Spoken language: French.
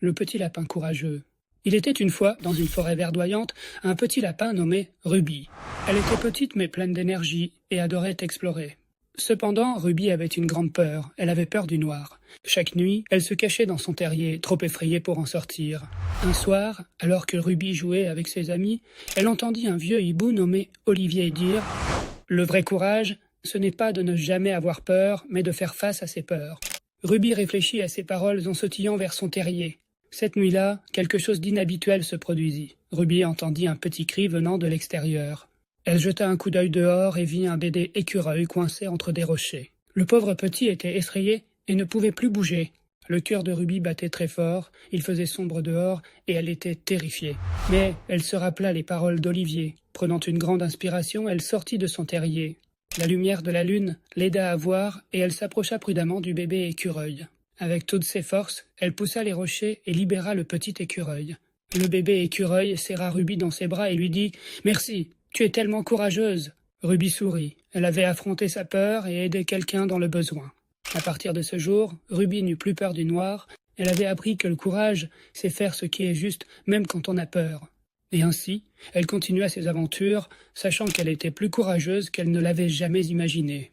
le petit lapin courageux. Il était une fois, dans une forêt verdoyante, un petit lapin nommé Ruby. Elle était petite mais pleine d'énergie et adorait explorer. Cependant, Ruby avait une grande peur, elle avait peur du noir. Chaque nuit, elle se cachait dans son terrier, trop effrayée pour en sortir. Un soir, alors que Ruby jouait avec ses amis, elle entendit un vieux hibou nommé Olivier dire « Le vrai courage, ce n'est pas de ne jamais avoir peur, mais de faire face à ses peurs. » Ruby réfléchit à ces paroles en sautillant vers son terrier. Cette nuit-là, quelque chose d'inhabituel se produisit. Ruby entendit un petit cri venant de l'extérieur. Elle jeta un coup d'œil dehors et vit un bébé écureuil coincé entre des rochers. Le pauvre petit était effrayé et ne pouvait plus bouger. Le cœur de Ruby battait très fort, il faisait sombre dehors et elle était terrifiée. Mais elle se rappela les paroles d'Olivier. Prenant une grande inspiration, elle sortit de son terrier. La lumière de la lune l'aida à voir et elle s'approcha prudemment du bébé écureuil. Avec toutes ses forces, elle poussa les rochers et libéra le petit écureuil. Le bébé écureuil serra Ruby dans ses bras et lui dit « Merci, tu es tellement courageuse !» Ruby sourit. Elle avait affronté sa peur et aidé quelqu'un dans le besoin. À partir de ce jour, Ruby n'eut plus peur du noir. Elle avait appris que le courage, c'est faire ce qui est juste, même quand on a peur. Et ainsi, elle continua ses aventures, sachant qu'elle était plus courageuse qu'elle ne l'avait jamais imaginé.